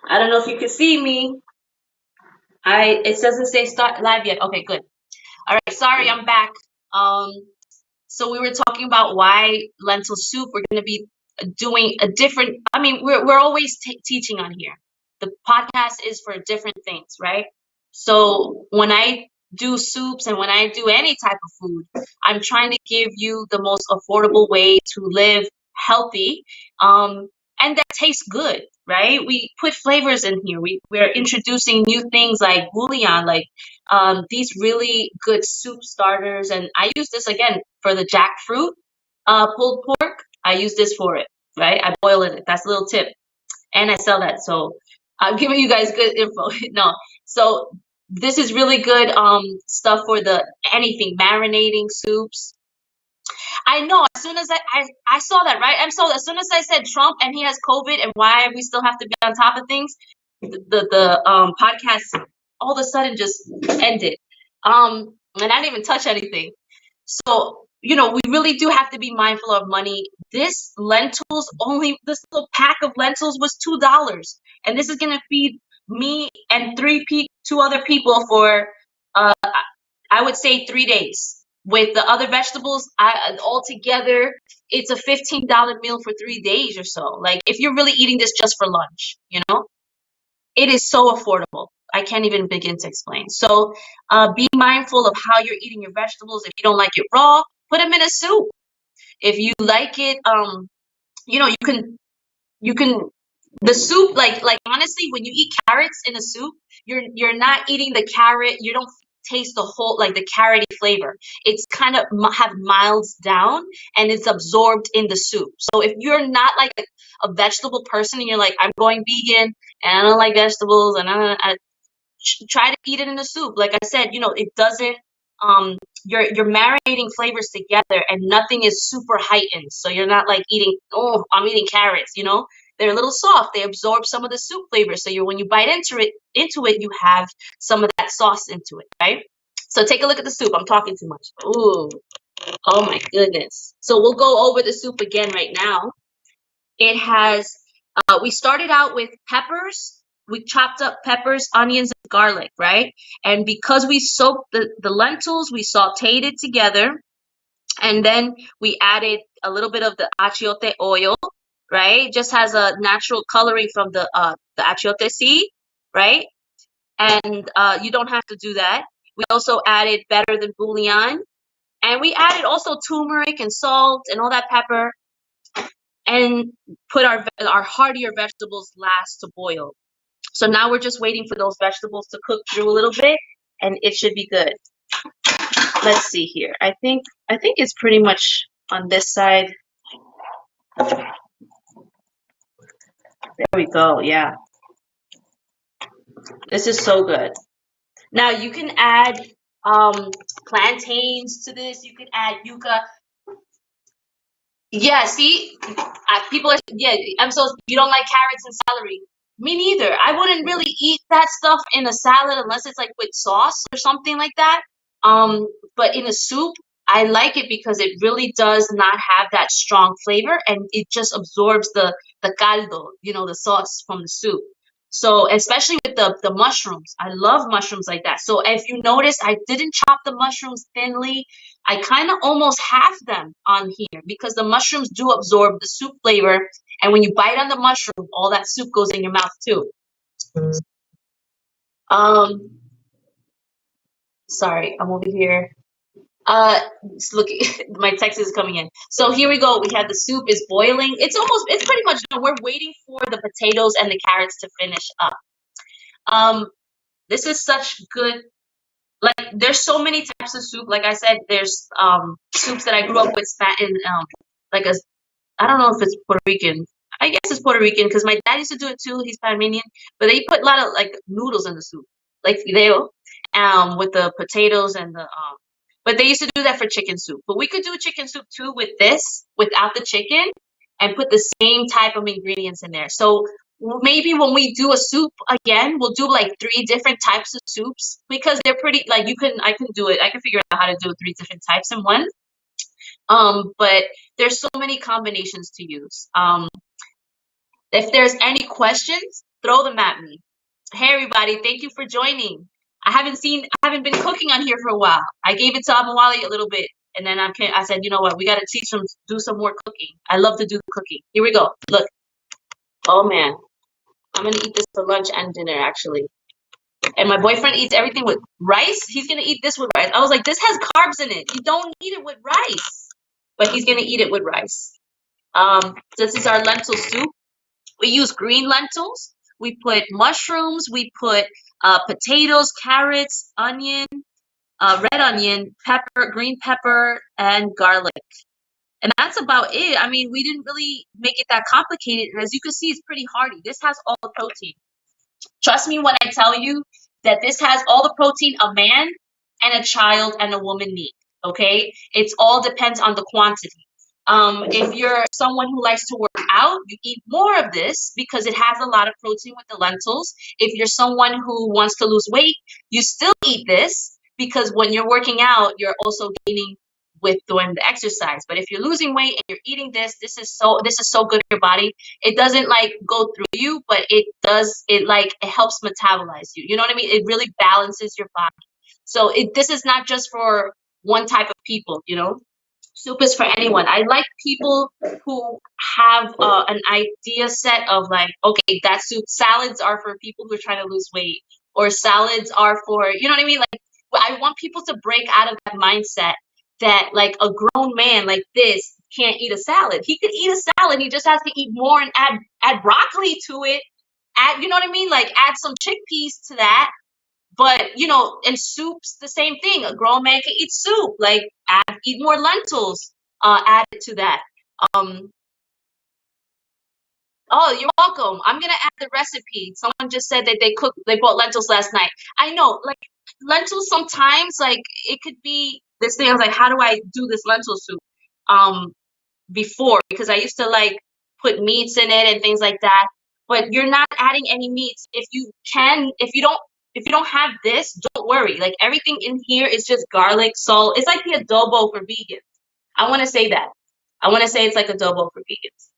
I don't know if you can see me. It doesn't say start live yet. Okay, good. All right, sorry, I'm back. Um, so we were talking about why lentil soup. We're going to be doing a different. I mean, we're always teaching on here. The podcast is for different things, right? So when I do soups and when I do any type of food, I'm trying to give you the most affordable way to live healthy, um, and that tastes good, right? We put flavors in here. We're introducing new things like bouillon, like these really good soup starters. And I use this again for the jackfruit pulled pork. I use this for it, right? I boil it. That's a little tip. And I sell that. So I'm giving you guys good info. No. So this is really good stuff for the anything, marinating soups. I know as soon as I saw that, right? I'm so as soon as I said Trump and he has COVID and why we still have to be on top of things, the podcast all of a sudden just ended. And I didn't even touch anything. So, we really do have to be mindful of money. This little pack of lentils was $2. And this is gonna feed me and two other people for uh I would say 3 days. With the other vegetables, all together, it's a $15 meal for 3 days or so. Like if you're really eating this just for lunch, it is so affordable. I can't even begin to explain. So be mindful of how you're eating your vegetables. If you don't like it raw, put them in a soup. If you like it, you can the soup like honestly when you eat carrots in a soup, you're not eating the carrot. You don't taste the whole like the carroty flavor. It's kind of have milds down and it's absorbed in the soup. So if you're not like a vegetable person and you're like I'm going vegan and I don't like vegetables and try to eat it in the soup. Like I said, it doesn't you're marinating flavors together and nothing is super heightened. So you're not like eating, oh, I'm eating carrots. They're a little soft. They absorb some of the soup flavors. So when you bite into it, you have some of that sauce into it, right? So take a look at the soup. I'm talking too much. Ooh, oh my goodness. So we'll go over the soup again right now. It has, we started out with peppers. We chopped up peppers, onions, and garlic, right? And because we soaked the lentils, we sauteed it together. And then we added a little bit of the achiote oil, right? Just has a natural coloring from the achiote seed, right? And you don't have to do that. We also added better than bouillon. And we added also turmeric and salt and all that pepper and put our heartier vegetables last to boil. So now we're just waiting for those vegetables to cook through a little bit, and it should be good. Let's see here. I think it's pretty much on this side. There we go. Yeah, this is so good. Now you can add plantains to this. You can add yuca. Yeah, see, people are yeah. I'm so you don't like carrots and celery. Me neither. I wouldn't really eat that stuff in a salad unless it's like with sauce or something like that. But in a soup, I like it because it really does not have that strong flavor and it just absorbs the caldo, the sauce from the soup. So especially with the mushrooms, I love mushrooms like that. So if you notice, I didn't chop the mushrooms thinly. I kind of almost half them on here because the mushrooms do absorb the soup flavor. And when you bite on the mushroom, all that soup goes in your mouth too. Um, sorry, I'm over here. Look, my text is coming in. So here we go. We have the soup is boiling. It's pretty much done. We're waiting for the potatoes and the carrots to finish up. Um, this is such good. Like, there's so many types of soup. Like I said, there's soups that I grew up with in like a I don't know if it's Puerto Rican. I guess it's Puerto Rican because my dad used to do it too. He's Panamanian, but they put a lot of like noodles in the soup, like fideo, with the potatoes and the. But they used to do that for chicken soup. But we could do chicken soup too with this, without the chicken, and put the same type of ingredients in there. So maybe when we do a soup again, we'll do like three different types of soups because they're pretty. Like I can do it. I can figure out how to do three different types in one. But there's so many combinations to use. If there's any questions, Throw them at me. Hey everybody, thank you for joining. I haven't been cooking on here for a while. I gave it to Amawali a little bit, and then I said, you know what, we gotta do some more cooking. I love to do the cooking. Here we go. Look. Oh man, I'm gonna eat this for lunch and dinner actually. And my boyfriend eats everything with rice. He's gonna eat this with rice. I was like, this has carbs in it. You don't eat it with rice, but he's gonna eat it with rice. This is our lentil soup. We use green lentils. We put mushrooms. We put potatoes, carrots, onion, red onion, pepper, green pepper, and garlic. And that's about it. I mean, we didn't really make it that complicated. And as you can see, it's pretty hearty. This has all the protein. Trust me when I tell you that this has all the protein a man and a child and a woman need. Okay? It's all depends on the quantity. If you're someone who likes to work out, you eat more of this because it has a lot of protein with the lentils. If you're someone who wants to lose weight, you still eat this because when you're working out, you're also gaining with doing the exercise. But if you're losing weight and you're eating this, this is so good for your body. It doesn't like go through you, but it helps metabolize you. You know what I mean? It really balances your body. So this is not just for one type of people, you know? Soup is for anyone. I like people who have an idea set of like, okay, that soup. Salads are for people who are trying to lose weight, or salads are for, you know what I mean? Like, I want people to break out of that mindset that like a grown man like this can't eat a salad. He could eat a salad. He just has to eat more and add broccoli to it. Add, you know what I mean? Like add some chickpeas to that. But you know, and soup's the same thing. A grown man can eat soup. Like eat more lentils. Add it to that. Um, oh, you're welcome. I'm gonna add the recipe. Someone just said that they bought lentils last night. I know, like lentils sometimes, like it could be this thing. I was like, how do I do this lentil soup? Um, Before because I used to like put meats in it and things like that. But you're not adding any meats. If you don't have this, don't worry. Like everything in here is just garlic, salt. It's like the adobo for vegans. I want to say that. I want to say it's like adobo for vegans.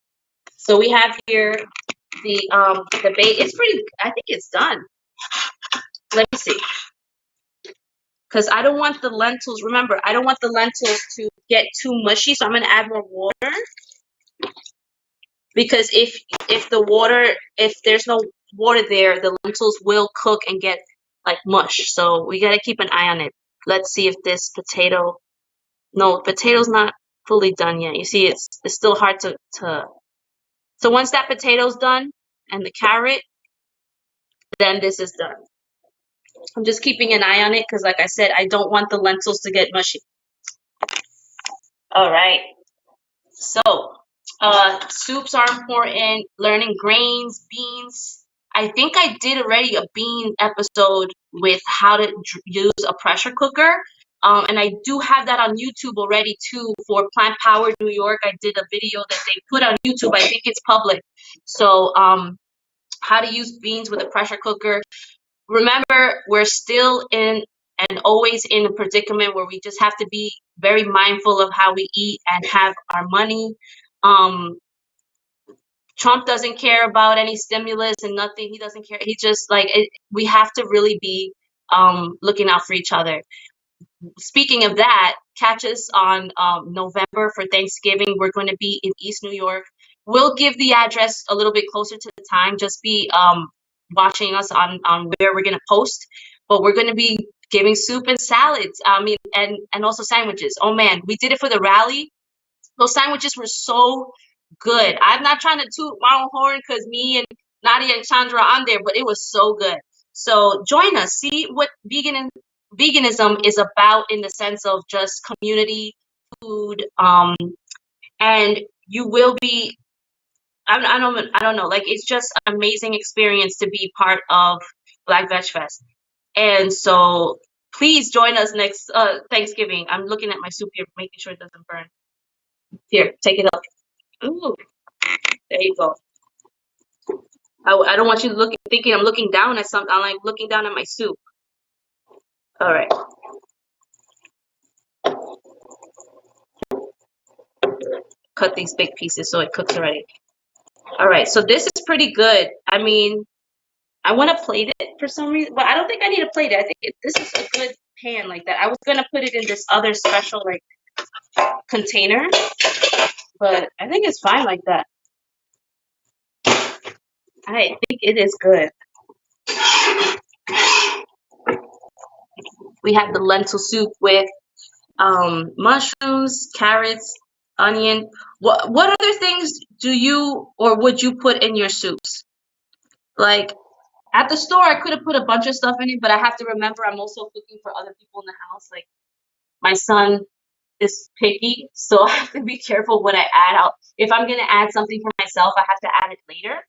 So we have here the bait. It's pretty. I think it's done. Let me see. Because I don't want the lentils. Remember, I don't want the lentils to get too mushy. So I'm gonna add more water. Because if there's no water there, the lentils will cook and get like mush. So we gotta keep an eye on it. Let's see if this potato. No, potato's not fully done yet. You see, it's still hard to. So once that potato's done and the carrot, then this is done. I'm just keeping an eye on it because, like I said, I don't want the lentils to get mushy. All right. So, soups are important. Learning grains, beans. I think I did already a bean episode with how to use a pressure cooker. And I do have that on YouTube already too for Plant Power New York. I did a video that they put on YouTube. I think it's public. So, how to use beans with a pressure cooker. Remember, we're still in and always in a predicament where we just have to be very mindful of how we eat and have our money. Um, Trump doesn't care about any stimulus and nothing. He doesn't care. He just like we have to really be looking out for each other. Speaking of that, catch us on November for Thanksgiving. We're going to be in East New York. We'll give the address a little bit closer to the time. Just be watching us on where we're going to post. But we're going to be giving soup and salads. I mean, and also sandwiches. Oh man, we did it for the rally. Those sandwiches were so good. I'm not trying to toot my own horn because me and Nadia and Chandra are on there, but it was so good. So join us. See what veganism is about in the sense of just community, food, and you will be. I don't know. Like it's just an amazing experience to be part of Black VegFest. And so please join us next Thanksgiving. I'm looking at my soup here, making sure it doesn't burn. Here, take it up. Ooh, there you go. I don't want you thinking I'm looking down at something. I'm like looking down at my soup. All right. Cut these big pieces so it cooks already. All right, so this is pretty good. I mean, I want to plate it for some reason, but I don't think I need to plate it. I think this is a good pan like that. I was gonna put it in this other special like container, but I think it's fine like that. I think it is good. We have the lentil soup with mushrooms, carrots, onion. What other things do you or would you put in your soups? Like at the store, I could have put a bunch of stuff in it, but I have to remember I'm also cooking for other people in the house. Like my son is picky, so I have to be careful what I add out. If I'm gonna add something for myself, I have to add it later.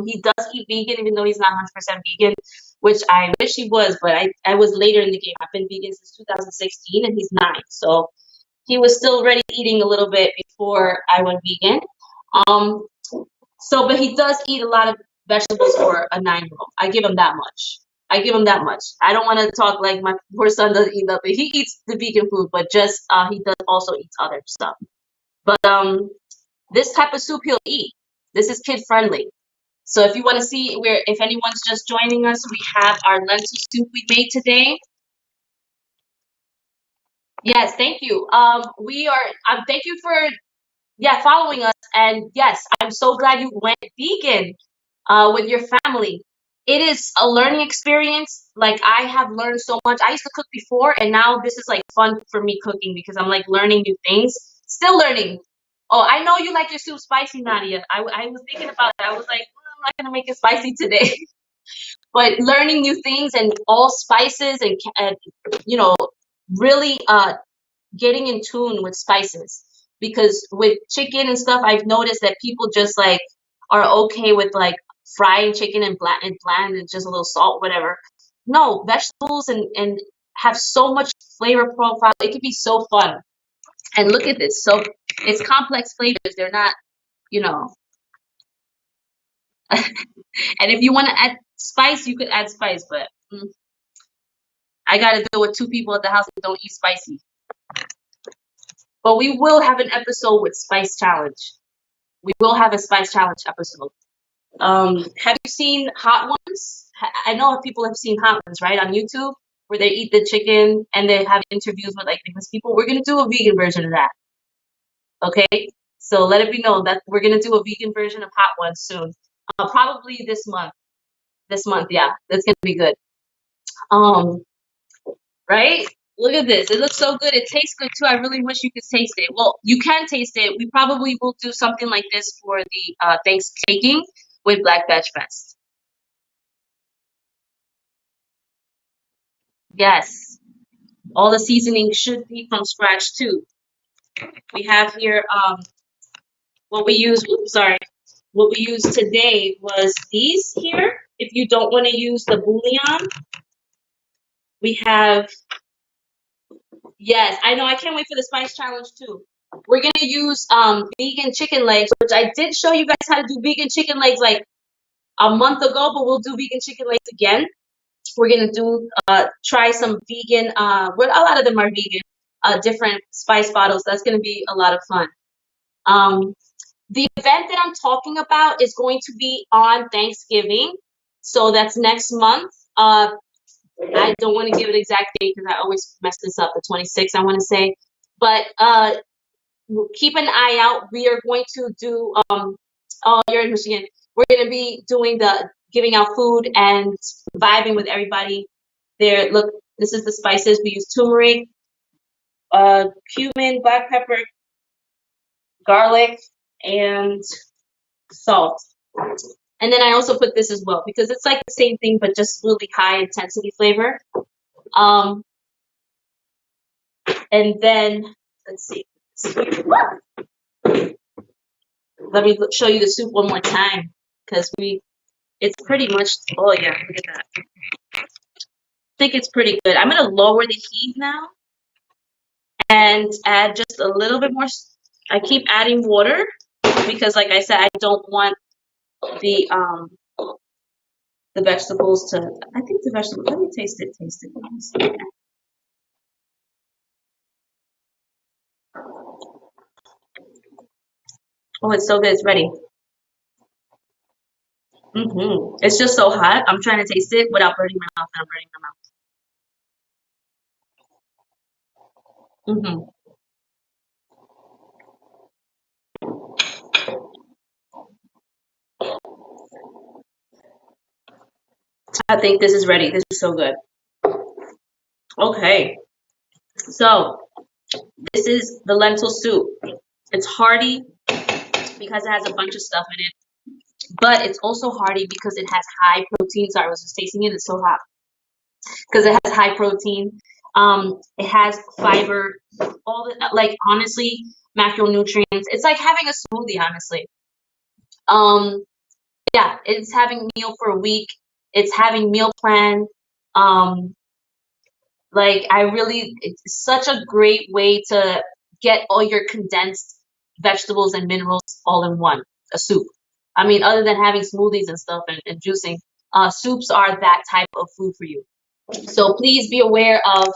He does eat vegan, even though he's not 100% vegan, which I wish he was, but I was later in the game. I've been vegan since 2016, and he's 9, so he was still already eating a little bit before I went vegan. Um, but he does eat a lot of vegetables for a 9-year-old. I give him that much. I give him that much. I don't want to talk like my poor son doesn't eat nothing. He eats the vegan food, but just he does also eat other stuff. But this type of soup he'll eat. This is kid friendly. So if you want to see where, if anyone's just joining us, we have our lentil soup we made today. Yes, thank you. We are. Thank you for following us. And yes, I'm so glad you went vegan with your family. It is a learning experience. Like I have learned so much. I used to cook before, and now this is like fun for me cooking because I'm like learning new things. Still learning. Oh, I know you like your soup spicy, Nadia. I was thinking about that. I was like, I'm not gonna make it spicy today. But learning new things and all spices and you know really getting in tune with spices, because with chicken and stuff I've noticed that people just like are okay with like frying chicken and bland and just a little salt, whatever. No, vegetables and have so much flavor profile. It could be so fun. And look at this, so it's complex flavors. They're not, you know. And if you want to add spice, you could add spice, but I got to deal with 2 people at the house that don't eat spicy. But we will have an episode with spice challenge. We will have a spice challenge episode. Have you seen Hot Ones? I know people have seen Hot Ones, right, on YouTube, where they eat the chicken and they have interviews with like famous people. We're gonna do a vegan version of that. Okay, so let it be known that we're gonna do a vegan version of Hot Ones soon. Probably this month. This month, yeah, that's gonna be good. Um, right? Look at this. It looks so good. It tastes good too. I really wish you could taste it. Well, you can taste it. We probably will do something like this for the Thanksgiving with Black VegFest. Yes. All the seasoning should be from scratch too. We have here what we use. Oops, sorry. What we used today was these here. If you don't want to use the bouillon, we have. Yes, I know. I can't wait for the spice challenge too. We're gonna use vegan chicken legs, which I did show you guys how to do vegan chicken legs like a month ago, but we'll do vegan chicken legs again. We're gonna do try some vegan. Well, a lot of them are vegan. Different spice bottles. That's gonna be a lot of fun. Um, the event that I'm talking about is going to be on Thanksgiving, so that's next month. I don't want to give an exact date because I always mess this up. The 26th, I want to say, but keep an eye out. We are going to do. Oh, you're in Michigan. We're going to be doing the giving out food and vibing with everybody. There, look. This is the spices we use: turmeric, cumin, black pepper, garlic, and salt. And then I also put this as well because it's like the same thing, but just really high intensity flavor. Um, and then let's see. Let me show you the soup one more time because it's pretty much. Oh yeah, look at that. I think it's pretty good. I'm gonna lower the heat now and add just a little bit more. I keep adding water because, like I said, I don't want the vegetables to. I think the vegetables. Let me taste it. Taste it. Let me see. Oh, it's so good. It's ready. It's just so hot. I'm trying to taste it without burning my mouth, and I'm burning my mouth. I think this is ready. This is so good. Okay, so this is the lentil soup. It's hearty because it has a bunch of stuff in it, but it's also hearty because it has high protein. Sorry, I was just tasting it. It's so hot because it has high protein. It has fiber. All the like honestly, macronutrients. It's like having a smoothie. Honestly, um, yeah, it's having meal for a week. It's having meal plan. Um, Like I really, it's such a great way to get all your condensed vegetables and minerals all in one, a soup. I mean, other than having smoothies and stuff and juicing, soups are that type of food for you. So please be aware of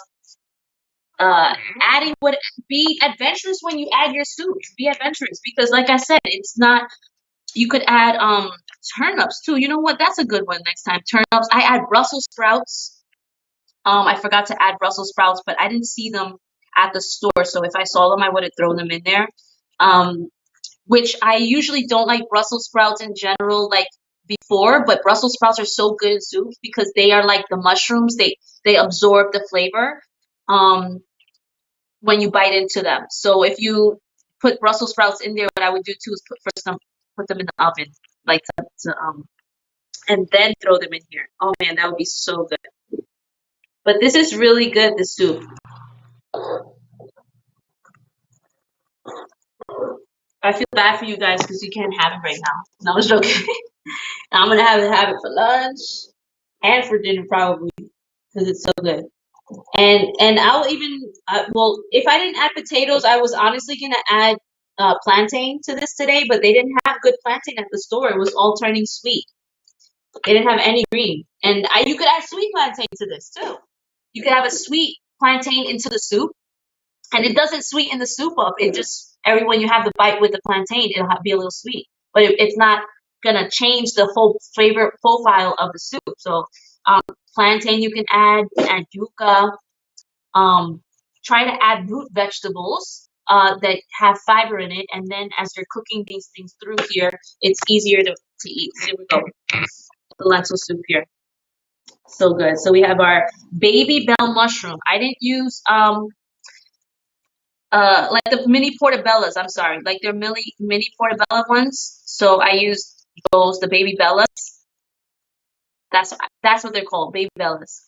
adding what be adventurous when you add your soups. Be adventurous because, like I said, it's not. You could add turnips too. You know what? That's a good one next time. Turnips. I add Brussels sprouts. I forgot to add Brussels sprouts, but I didn't see them at the store. So if I saw them, I would have thrown them in there. Um, which I usually don't like Brussels sprouts in general, like before, but Brussels sprouts are so good in soups because they are like the mushrooms. They absorb the flavor um, when you bite into them. So if you put Brussels sprouts in there, what I would do too is put them in the oven, like and then throw them in here. Oh man, that would be so good. But this is really good, the soup. I feel bad for you guys because you can't have it right now. No, I was joking. I'm gonna have it for lunch and for dinner probably because it's so good. And I'll even well, if I didn't add potatoes, I was honestly gonna add plantain to this today, but they didn't have good plantain at the store. It was all turning sweet. They didn't have any green, and you could add sweet plantain to this too. You could have a sweet plantain into the soup, and it doesn't sweeten the soup up. It just every when you have the bite with the plantain, it'll be a little sweet, but it's not gonna change the whole flavor profile of the soup. So, um, plantain you can add yuca. Um, Try to add root vegetables that have fiber in it, and then as you're cooking these things through here, it's easier to eat. Here we go, the lentil soup here. So good. So we have our baby bell mushroom. I didn't use like the mini portobellas. I'm sorry, like they're mini portobello ones. So I used those, the baby bellas. That's what they're called, baby bellas,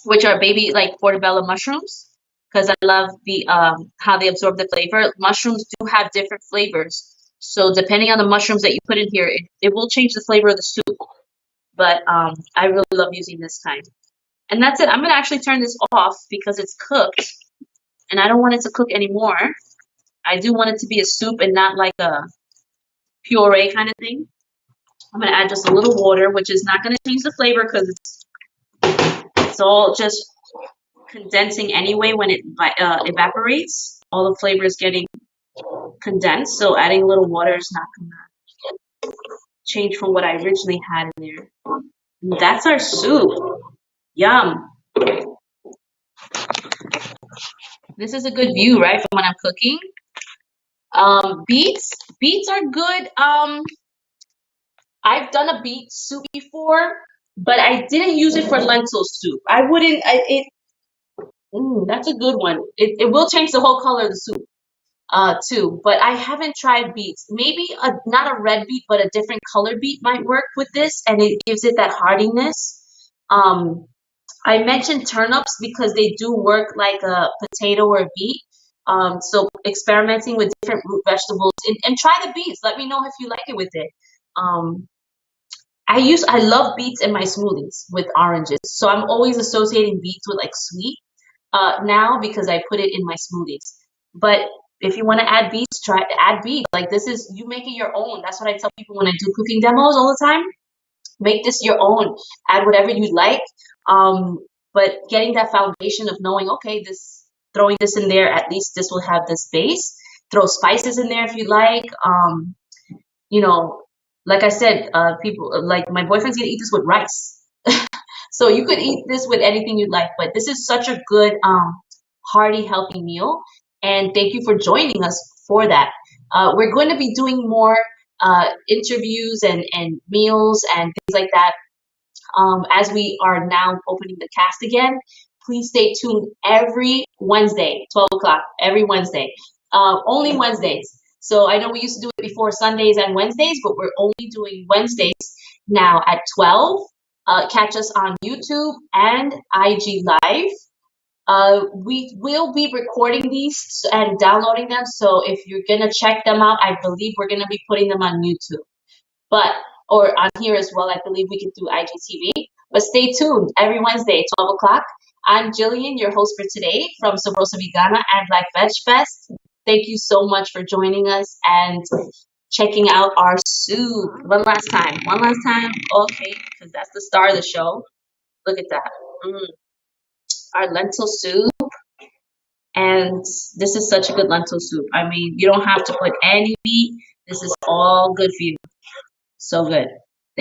which are baby like portobello mushrooms. Because I love the how they absorb the flavor. Mushrooms do have different flavors, so depending on the mushrooms that you put in here, it will change the flavor of the soup. But I really love using this kind. And that's it. I'm gonna actually turn this off because it's cooked, and I don't want it to cook anymore. I do want it to be a soup and not like a puree kind of thing. I'm gonna add just a little water, which is not gonna change the flavor because it's all just condensing anyway when it evaporates. All the flavor is getting condensed, so adding a little water is not gonna change from what I originally had in there. And that's our soup. Yum. This is a good view, right, from when I'm cooking. Beets are good. I've done a beet soup before, but I didn't use it for lentil soup. I wouldn't. That's a good one. It will change the whole color of the soup, too. But I haven't tried beets. Maybe not a red beet, but a different color beet might work with this, and it gives it that hardiness. Um, I mentioned turnips because they do work like a potato or a beet. So experimenting with different root vegetables and try the beets. Let me know if you like it with it. Um, I love beets in my smoothies with oranges. So I'm always associating beets with like sweet now because I put it in my smoothies. But if you want to add beets, try add beets. Like this is you make it your own. That's what I tell people when I do cooking demos all the time. Make this your own. Add whatever you like. Um, but getting that foundation of knowing, okay, this throwing this in there, at least this will have this base. Throw spices in there if you like. You know, Like I said, people like my boyfriend's gonna eat this with rice. So you could eat this with anything you'd like, but this is such a good, hearty, healthy meal. And thank you for joining us for that. We're going to be doing more interviews and meals and things like that as we are now opening the cast again. Please stay tuned every Wednesday, 12 o'clock, every Wednesday. Only Wednesdays. So I know we used to do it before Sundays and Wednesdays, but we're only doing Wednesdays now at 12. Catch us on YouTube and IG Live. We will be recording these and downloading them. So if you're gonna check them out, I believe we're gonna be putting them on YouTube, but or on here as well. I believe we can do IGTV. But stay tuned every Wednesday, 12 o'clock. I'm Jillian, your host for today from Sabrosa Vegana and Black VegFest. Thank you so much for joining us and checking out our soup. One last time. One last time. Okay, because that's the star of the show. Look at that. Mm, our lentil soup. And this is such a good lentil soup. I mean, you don't have to put any meat. This is all good for you. So good.